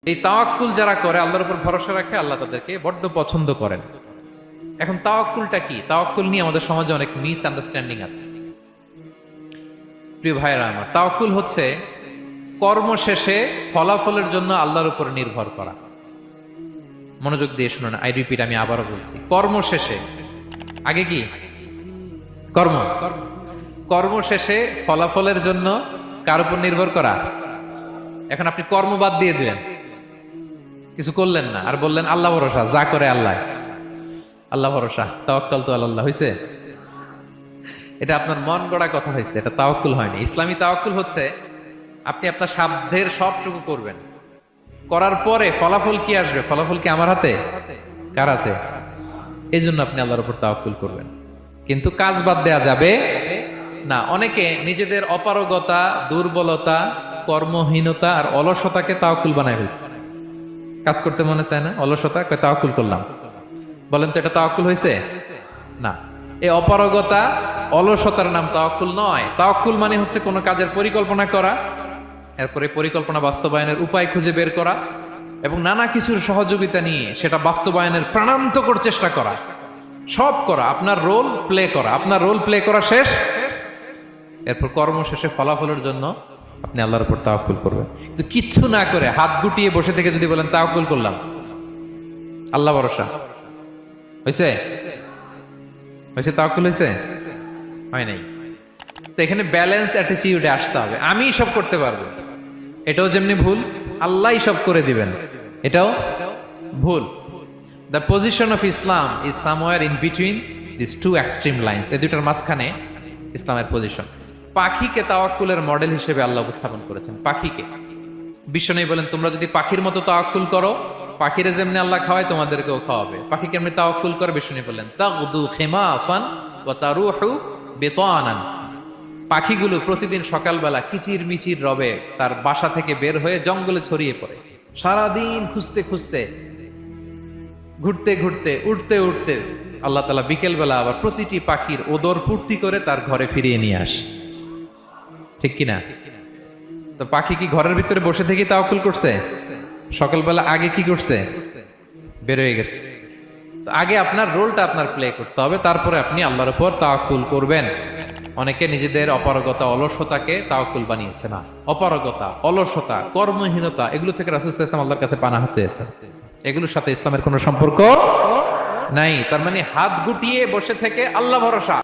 এই তাওয়াক্কুল যারা করে, আল্লাহর উপর ভরসা রাখে, আল্লাহ তাদেরকে বড্ড পছন্দ করেন। এখন তাওয়াক্কুলটা কি? তাওয়াক্কুল নিয়ে আমাদের সমাজে অনেক মিস আন্ডারস্ট্যান্ডিং আছে। প্রিয় ভাইয়েরা আমার, তাওয়াক্কুল হচ্ছে কর্ম শেষে ফলাফলের জন্য আল্লাহর উপর নির্ভর করা। মনোযোগ দিয়ে শুনুন, আই রিপিট, আমি আবারও বলছি, কর্ম শেষে, আগে কি কর্ম, কর্ম শেষে ফলাফলের জন্য কার উপর নির্ভর করা। এখন আপনি কর্ম বাদ দিয়ে দিলেন, কিছু করলেন না, আর বললেন আল্লাহ ভরসা, যা করে আল্লাহ, আল্লাহ ভরসা, তাওয়াক্কাল তো আল্লাহ হয়েছে। এটা আপনার মন গড়া কথা হয়েছে, এটা তাওয়াক্কুল হয়নি। ইসলামী তাওয়াক্কুল হচ্ছে আপনি আপনার সাধ্যের সবটুকু করবেন, করার পরে ফলাফল কি আসবে, ফলাফল কি আমার হাতে, কার হাতে? এই জন্য আপনি আল্লাহর উপর তাওয়াক্কুল করবেন, কিন্তু কাজ বাদ দেয়া যাবে না। অনেকে নিজেদের অপারগতা, দুর্বলতা, কর্মহীনতা আর অলসতাকে তাওয়াক্কুল বানায় ফেলছে। কাজ করতে মনে চায় না, অলসতা, তাওয়াক্কুল করলাম। বলেন তো এটা তাওয়াক্কুল হয়েছে? না। এই অপারগতা, অলসতার নাম তাওয়াক্কুল নয়। তাওয়াক্কুল মানে হচ্ছে কোনো কাজের পরিকল্পনা করা, এরপরে পরিকল্পনা বাস্তবায়নের উপায় খুঁজে বের করা এবং নানা কিছুর সহযোগিতা নিয়ে সেটা বাস্তবায়নের প্রাণান্তকর চেষ্টা করা, সব করা, আপনার রোল প্লে করা। আপনার রোল প্লে করা শেষ, এরপর কর্ম শেষে ফলাফলের জন্য আপনি আল্লাহর উপর তাওয়াক্কুল করবেন। কিন্তু কিচ্ছু না করে হাত গুটিয়ে বসে থেকে যদি বলেন তাওয়াক্কুল করলাম, আল্লাহ ভরসা, হয়েছে? হয়েছে? তাওয়াক্কুল হয়েছে? হয় নাই। তো এখানে ব্যালেন্স অ্যাটিটিউডে আসতে হবে। আমি সব করতে পারবো, এটাও যেমনি ভুল, আল্লাহই সব করে দিবেন, এটাও ভুল। The position of Islam is somewhere in between this two extreme lines. এই দুইটার মাঝখানে ইসলামের পজিশন। পাখিকে তাওয়াক্কুলের মডেল হিসেবে আল্লাহ উপস্থাপন করেছেন। পাখিকে বিশ্বনবী বলেন, তোমরা যদি পাখির মতো তাওয়াক্কুল করো, পাখিরে যেমনি আল্লাহ খাওয়ায় তোমাদেরকেও খাওয়াবে। পাখি কেমনি তাওয়াক্কুল করে? বিশ্বনবী বলেন, তাগদু খিমাসান ওয়া তারুহু বিতানান। পাখিগুলো প্রতিদিন সকালবেলা কিচির মিচির রবে তার বাসা থেকে বের হয়ে জঙ্গলে ছড়িয়ে পড়ে, সারাদিন খুঁজতে খুঁজতে, ঘুরতে ঘুরতে, উঠতে উঠতে আল্লাহ তাআলা বিকেল বেলা আবার প্রতিটি পাখির ওদর পূর্তি করে তার ঘরে ফিরিয়ে নিয়ে আসে। ঠিক কিনা? তো পাখি কি ঘরের ভিতরে বসে থেকে তাওয়াক্কুল করছে? সকালবেলা আগে কি করছে? বের হয়ে গেছে। তো আগে আপনার রোলটা আপনার প্লে করতে হবে, তারপরে আপনি আল্লাহর উপর তাওয়াক্কুল করবেন। অনেকে নিজেদের অপারগতা, অলসতাকে তাওয়াক্কুল বানিয়েছে। না, অপারগতা, অলসতা, কর্মহীনতা, এগুলো থেকে রাসূল সাল্লাল্লাহু আলাইহি ওয়াসাল্লাম আল্লাহর কাছে পানাহ চেয়েছেন। এগুলোর সাথে ইসলামের কোনো সম্পর্ক নাই। তার মানে হাত গুটিয়ে বসে থেকে আল্লাহ ভরসা।